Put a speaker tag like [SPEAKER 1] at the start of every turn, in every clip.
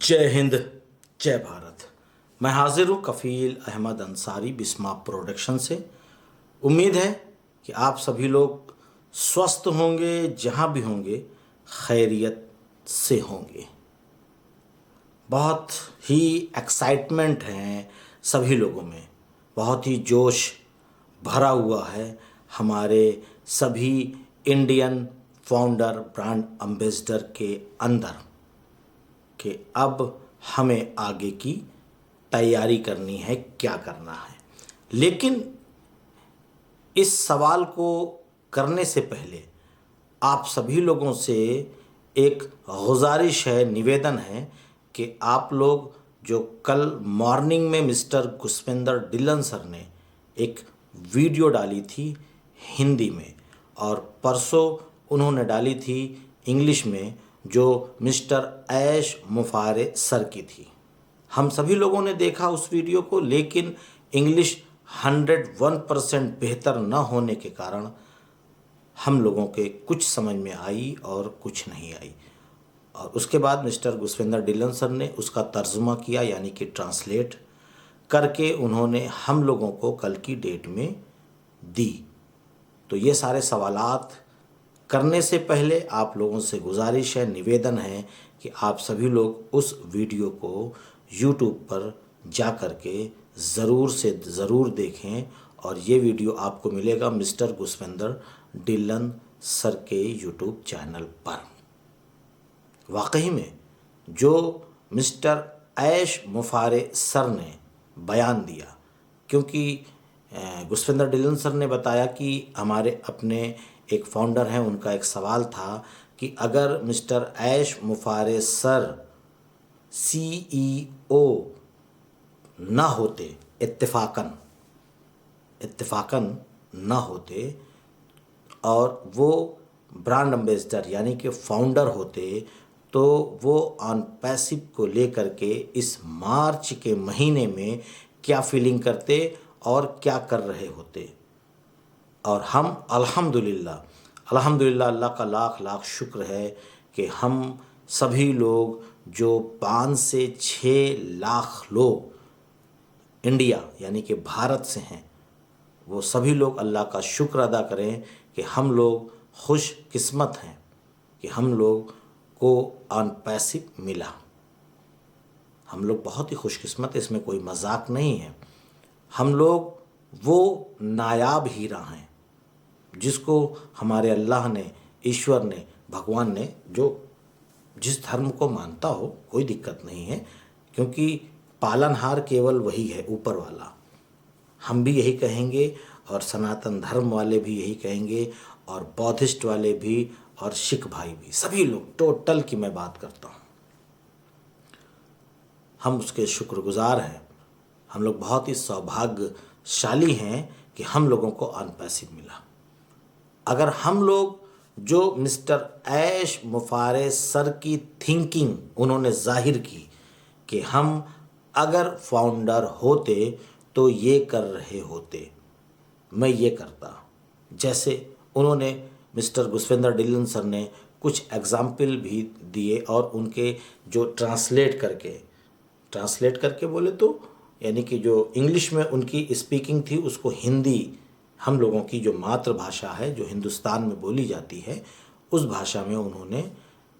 [SPEAKER 1] जय हिंद, जय भारत। मैं हाजिर हूँ कफ़ील अहमद अंसारी बिस्मा प्रोडक्शन से। उम्मीद है कि आप सभी लोग स्वस्थ होंगे, जहाँ भी होंगे खैरियत से होंगे। बहुत ही एक्साइटमेंट है सभी लोगों में, बहुत ही जोश भरा हुआ है हमारे सभी इंडियन फाउंडर ब्रांड एम्बेसडर के अंदर कि अब हमें आगे की तैयारी करनी है, क्या करना है। लेकिन इस सवाल को करने से पहले आप सभी लोगों से एक गुजारिश है, निवेदन है कि आप लोग जो कल मॉर्निंग में मिस्टर गुस्विंदर डिलन सर ने एक वीडियो डाली थी हिंदी में और परसों उन्होंने डाली थी इंग्लिश में, जो मिस्टर ऐश मुफारे सर की थी। हम सभी लोगों ने देखा उस वीडियो को, लेकिन इंग्लिश 101% बेहतर न होने के कारण हम लोगों के कुछ समझ में आई और कुछ नहीं आई। और उसके बाद मिस्टर गुस्विंदर डिलन सर ने उसका तर्जुमा किया, यानी कि ट्रांसलेट करके उन्होंने हम लोगों को कल की डेट में दी। तो ये सारे सवालात करने से पहले आप लोगों से गुजारिश है, निवेदन है कि आप सभी लोग उस वीडियो को YouTube पर जा कर के ज़रूर से ज़रूर देखें। और ये वीडियो आपको मिलेगा मिस्टर गुस्विंदर डिलन सर के YouTube चैनल पर। वाकई में जो मिस्टर ऐश मुफारे सर ने बयान दिया, क्योंकि गुस्विंदर डिलन सर ने बताया कि हमारे अपने एक फाउंडर हैं, उनका एक सवाल था कि अगर मिस्टर ऐश मुफारे सर CEO ना होते, इत्तेफाकन ना होते और वो ब्रांड एम्बेसडर यानी कि फाउंडर होते, तो वो ऑन पैसिव को लेकर के इस मार्च के महीने में क्या फीलिंग करते और क्या कर रहे होते। और हम अल्हम्दुलिल्लाह अल्लाह का लाख लाख शुक्र है कि हम सभी लोग जो 5 से 6 लाख लोग इंडिया यानी कि भारत से हैं, वो सभी लोग अल्लाह का शुक्र अदा करें कि हम लोग खुश किस्मत हैं कि हम लोग को ऑन पैसिव मिला। हम लोग बहुत ही खुशकिस्मत, इसमें कोई मजाक नहीं है। हम लोग वो नायाब हीरा हैं जिसको हमारे अल्लाह ने, ईश्वर ने, भगवान ने, जो जिस धर्म को मानता हो कोई दिक्कत नहीं है, क्योंकि पालनहार केवल वही है, ऊपर वाला। हम भी यही कहेंगे और सनातन धर्म वाले भी यही कहेंगे और बौद्धिस्ट वाले भी और सिख भाई भी, सभी लोग टोटल की मैं बात करता हूँ। हम उसके शुक्रगुजार हैं। हम लोग बहुत ही सौभाग्यशाली हैं कि हम लोगों को अनपैसिव मिला। अगर हम लोग जो मिस्टर ऐश मुफारे सर की थिंकिंग उन्होंने जाहिर की कि हम अगर फाउंडर होते तो ये कर रहे होते, मैं ये करता। जैसे उन्होंने मिस्टर गुस्विंदर डिलन सर ने कुछ एग्जाम्पल भी दिए और उनके जो ट्रांसलेट करके बोले तो यानी कि जो इंग्लिश में उनकी स्पीकिंग थी उसको हिंदी, हम लोगों की जो मातृभाषा है, जो हिंदुस्तान में बोली जाती है, उस भाषा में उन्होंने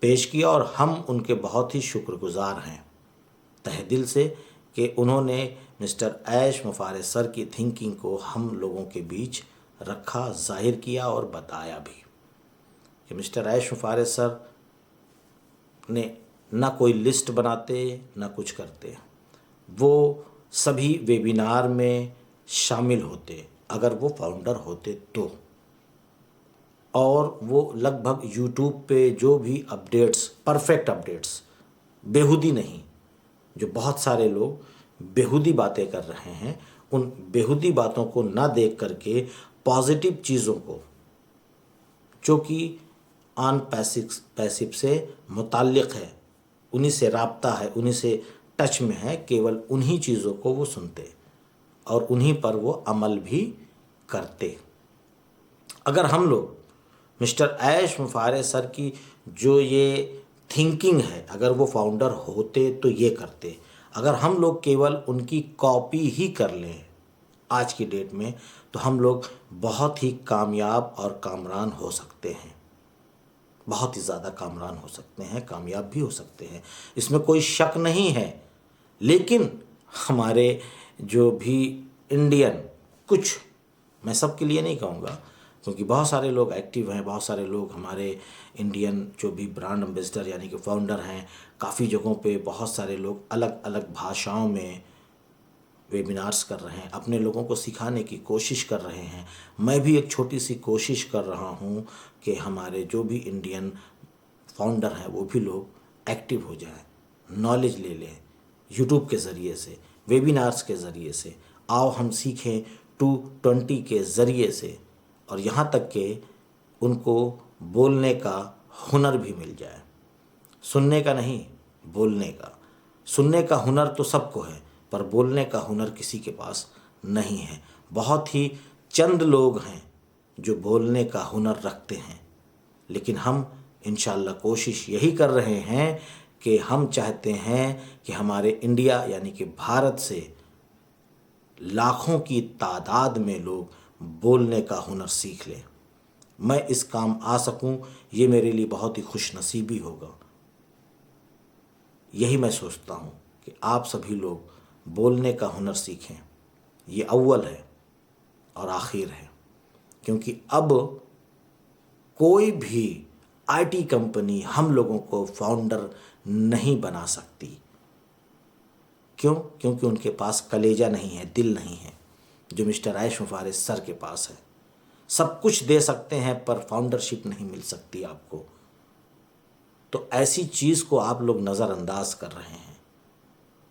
[SPEAKER 1] पेश किया। और हम उनके बहुत ही शुक्रगुजार हैं तहे दिल से कि उन्होंने मिस्टर ऐश मुफारे सर की थिंकिंग को हम लोगों के बीच रखा, जाहिर किया और बताया भी कि मिस्टर ऐश मुफारे सर ने ना कोई लिस्ट बनाते ना कुछ करते, वो सभी वेबिनार में शामिल होते अगर वो फाउंडर होते तो। और वो लगभग YouTube पे जो भी अपडेट्स, परफेक्ट अपडेट्स, बेहुदी नहीं, जो बहुत सारे लोग बेहुदी बातें कर रहे हैं, उन बेहुदी बातों को ना देख करके पॉजिटिव चीज़ों को, जो कि ऑन पैसिव से मुताल्लिक़ है, उन्हीं से राब्ता है, उन्हीं से टच में है, केवल उन्हीं चीज़ों को वो सुनते और उन्हीं पर वो अमल भी करते। अगर हम लोग मिस्टर ऐश मुफारे सर की जो ये थिंकिंग है, अगर वो फाउंडर होते तो ये करते। अगर हम लोग केवल उनकी कॉपी ही कर लें आज की डेट में, तो हम लोग बहुत ही कामयाब और कामरान हो सकते हैं, बहुत ही ज़्यादा कामरान हो सकते हैं, कामयाब भी हो सकते हैं, इसमें कोई शक नहीं है। लेकिन हमारे जो भी इंडियन, कुछ, मैं सबके लिए नहीं कहूँगा, क्योंकि बहुत सारे लोग एक्टिव हैं, बहुत सारे लोग हमारे इंडियन जो भी ब्रांड एम्बेसडर यानी कि फाउंडर हैं, काफ़ी जगहों पे बहुत सारे लोग अलग अलग भाषाओं में वेबिनार्स कर रहे हैं, अपने लोगों को सिखाने की कोशिश कर रहे हैं। मैं भी एक छोटी सी कोशिश कर रहा हूँ कि हमारे जो भी इंडियन फाउंडर हैं वो भी लोग एक्टिव हो जाएं, नॉलेज ले लें, यूट्यूब के ज़रिए से, वेबिनार्स के ज़रिए से। आओ हम सीखें 220 के ज़रिए से, और यहाँ तक कि उनको बोलने का हुनर भी मिल जाए। सुनने का नहीं, बोलने का। सुनने का हुनर तो सबको है, पर बोलने का हुनर किसी के पास नहीं है। बहुत ही चंद लोग हैं जो बोलने का हुनर रखते हैं। लेकिन हम इंशाल्लाह कोशिश यही कर रहे हैं कि हम चाहते हैं कि हमारे इंडिया यानी कि भारत से लाखों की तादाद में लोग बोलने का हुनर सीख लें। मैं इस काम आ सकूं, ये मेरे लिए बहुत ही खुशनसीबी होगा। यही मैं सोचता हूँ कि आप सभी लोग बोलने का हुनर सीखें। ये अव्वल है और आखिर है, क्योंकि अब कोई भी आईटी कंपनी हम लोगों को फाउंडर नहीं बना सकती। क्यों? क्योंकि उनके पास कलेजा नहीं है, दिल नहीं है, जो मिस्टर ऐश मुफारिस सर के पास है। सब कुछ दे सकते हैं पर फाउंडरशिप नहीं मिल सकती आपको। तो ऐसी चीज़ को आप लोग नज़रअंदाज कर रहे हैं,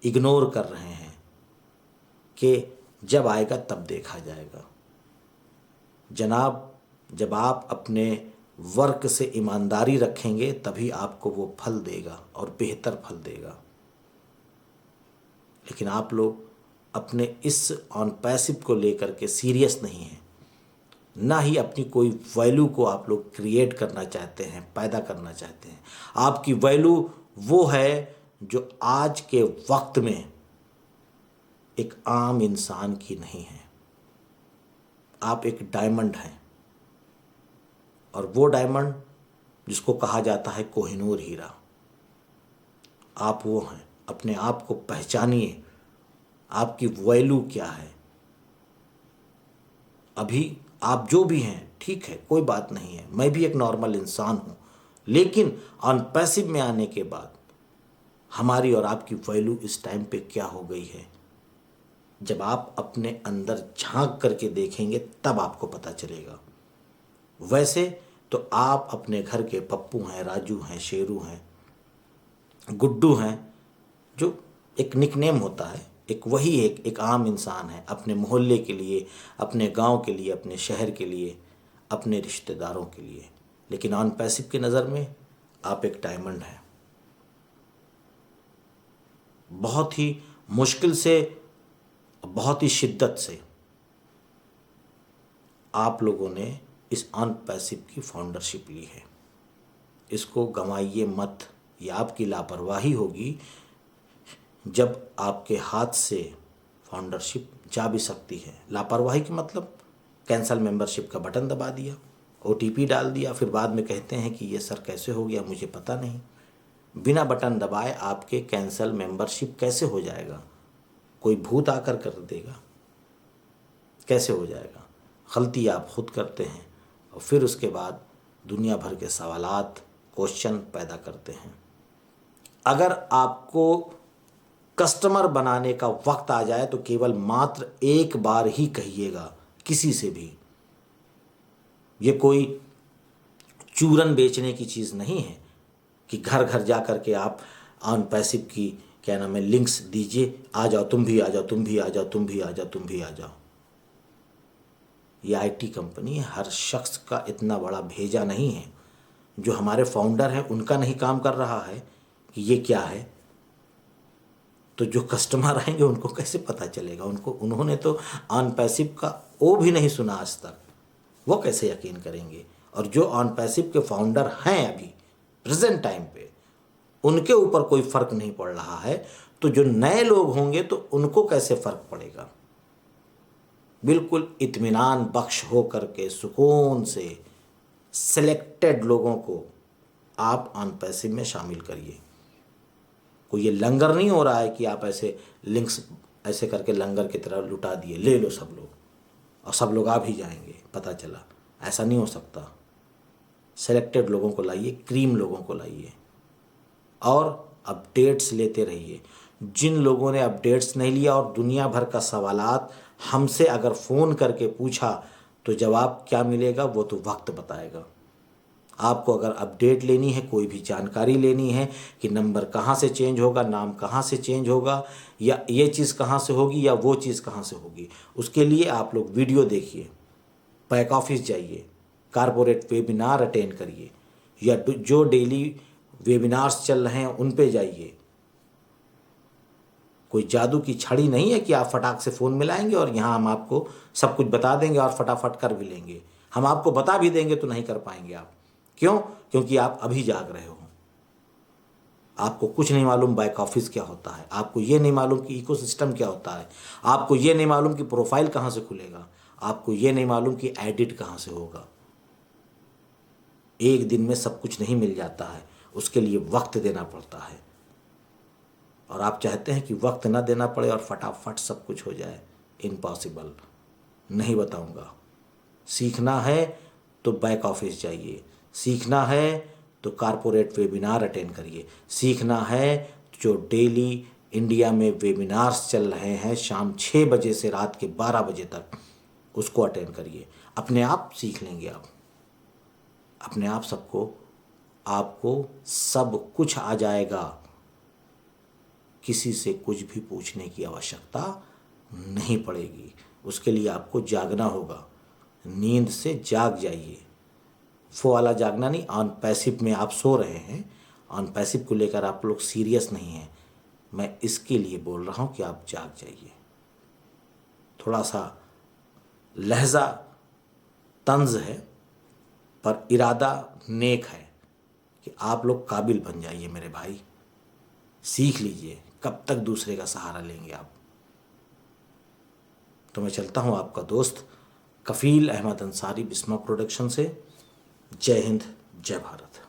[SPEAKER 1] इग्नोर कर रहे हैं कि जब आएगा तब देखा जाएगा। जनाब, जब आप अपने वर्क से ईमानदारी रखेंगे तभी आपको वो फल देगा और बेहतर फल देगा। लेकिन आप लोग अपने इस ऑन पैसिव को लेकर के सीरियस नहीं हैं, ना ही अपनी कोई वैल्यू को आप लोग क्रिएट करना चाहते हैं, पैदा करना चाहते हैं। आपकी वैल्यू वो है जो आज के वक्त में एक आम इंसान की नहीं है। आप एक डायमंड हैं, और वो डायमंड जिसको कहा जाता है कोहिनूर हीरा, आप वो हैं। अपने आप को पहचानिए, आपकी वैल्यू क्या है। अभी आप जो भी हैं ठीक है, कोई बात नहीं है, मैं भी एक नॉर्मल इंसान हूँ, लेकिन ऑन पैसिव में आने के बाद हमारी और आपकी वैल्यू इस टाइम पे क्या हो गई है, जब आप अपने अंदर झांक करके देखेंगे तब आपको पता चलेगा। वैसे तो आप अपने घर के पप्पू हैं, राजू हैं, शेरू हैं, गुड्डू हैं, जो एक निकनेम होता है, एक वही एक आम इंसान है, अपने मोहल्ले के लिए, अपने गांव के लिए, अपने शहर के लिए, अपने रिश्तेदारों के लिए। लेकिन ऑन पैसिव की नज़र में आप एक डायमंड हैं। बहुत ही मुश्किल से, बहुत ही शिद्दत से आप लोगों ने इस ऑन पैसिव की फाउंडरशिप ली है। इसको गंवाइए मत। ये आपकी लापरवाही होगी जब आपके हाथ से फाउंडरशिप जा भी सकती है। लापरवाही का मतलब कैंसल मेंबरशिप का बटन दबा दिया, ओटीपी डाल दिया, फिर बाद में कहते हैं कि ये सर कैसे हो गया, मुझे पता नहीं। बिना बटन दबाए आपके कैंसल मेंबरशिप कैसे हो जाएगा? कोई भूत आकर कर देगा? कैसे हो जाएगा? गलती आप खुद करते हैं और फिर उसके बाद दुनिया भर के सवालात, क्वेश्चन पैदा करते हैं। अगर आपको कस्टमर बनाने का वक्त आ जाए तो केवल मात्र एक बार ही कहिएगा किसी से भी। ये कोई चूरन बेचने की चीज़ नहीं है कि घर घर जा कर के आप ऑन पैसिव की क्या नाम है लिंक्स दीजिए, आ जाओ, तुम भी आ जाओ, तुम भी आ जाओ, तुम भी आ जाओ, तुम भी आ जाओ। ये आईटी कंपनी है, हर शख्स का इतना बड़ा भेजा नहीं है। जो हमारे फाउंडर हैं उनका नहीं काम कर रहा है कि ये क्या है, तो जो कस्टमर आएंगे उनको कैसे पता चलेगा? उन्होंने तो ऑन पैसिव का ओ भी नहीं सुना आज तक, वो कैसे यकीन करेंगे? और जो ऑन पैसिव के फाउंडर हैं अभी प्रेजेंट टाइम पे, उनके ऊपर कोई फ़र्क नहीं पड़ रहा है, तो जो नए लोग होंगे तो उनको कैसे फ़र्क पड़ेगा। बिल्कुल इत्मीनान बख्श हो करके सुकून से सिलेक्टेड लोगों को आप ऑन पैसिव में शामिल करिए। कोई ये लंगर नहीं हो रहा है कि आप ऐसे लिंक्स ऐसे करके लंगर की तरह लुटा दिए, ले लो सब लोग और सब लोग आ भी जाएंगे, पता चला। ऐसा नहीं हो सकता। सेलेक्टेड लोगों को लाइए, क्रीम लोगों को लाइए और अपडेट्स लेते रहिए। जिन लोगों ने अपडेट्स नहीं लिया और दुनिया भर का सवालात हमसे अगर फ़ोन करके पूछा तो जवाब क्या मिलेगा वो तो वक्त बताएगा। आपको अगर अपडेट लेनी है, कोई भी जानकारी लेनी है कि नंबर कहाँ से चेंज होगा, नाम कहाँ से चेंज होगा, या ये चीज़ कहाँ से होगी या वो चीज़ कहाँ से होगी, उसके लिए आप लोग वीडियो देखिए, बैक ऑफिस जाइए, कारपोरेट वेबिनार अटेंड करिए, या जो डेली वेबिनार्स चल रहे हैं उन पे जाइए। कोई जादू की छड़ी नहीं है कि आप फटाक से फ़ोन मिलाएंगे और यहाँ हम आपको सब कुछ बता देंगे और फटाफट कर भी लेंगे। हम आपको बता भी देंगे तो नहीं कर पाएंगे आप। क्यों? क्योंकि आप अभी जाग रहे हो। आपको कुछ नहीं मालूम बैक ऑफिस क्या होता है, आपको ये नहीं मालूम कि इकोसिस्टम क्या होता है, आपको ये नहीं मालूम कि प्रोफाइल कहाँ से खुलेगा, आपको ये नहीं मालूम कि एडिट कहाँ से होगा। एक दिन में सब कुछ नहीं मिल जाता है, उसके लिए वक्त देना पड़ता है। और आप चाहते हैं कि वक्त ना देना पड़े और फटाफट सब कुछ हो जाए। इम्पॉसिबल। नहीं बताऊंगा। सीखना है तो बैक ऑफिस जाइए, सीखना है तो कारपोरेट वेबिनार अटेंड करिए, सीखना है जो डेली इंडिया में वेबिनार्स चल रहे हैं शाम 6 बजे से रात के 12 बजे तक, उसको अटेंड करिए। अपने आप सीख लेंगे आप, अपने आप सबको, आपको सब कुछ आ जाएगा। किसी से कुछ भी पूछने की आवश्यकता नहीं पड़ेगी। उसके लिए आपको जागना होगा। नींद से जाग जाइए। वो वाला जागना नहीं, ऑन पैसिव में आप सो रहे हैं, ऑन पैसिव को लेकर आप लोग सीरियस नहीं हैं। मैं इसके लिए बोल रहा हूँ कि आप जाग जाइए। थोड़ा सा लहजा तंज है पर इरादा नेक है कि आप लोग काबिल बन जाइए मेरे भाई। सीख लीजिए, कब तक दूसरे का सहारा लेंगे आप। तो मैं चलता हूँ, आपका दोस्त कफील अहमद अंसारी, बिस्मा प्रोडक्शन से। जय हिंद, जय भारत।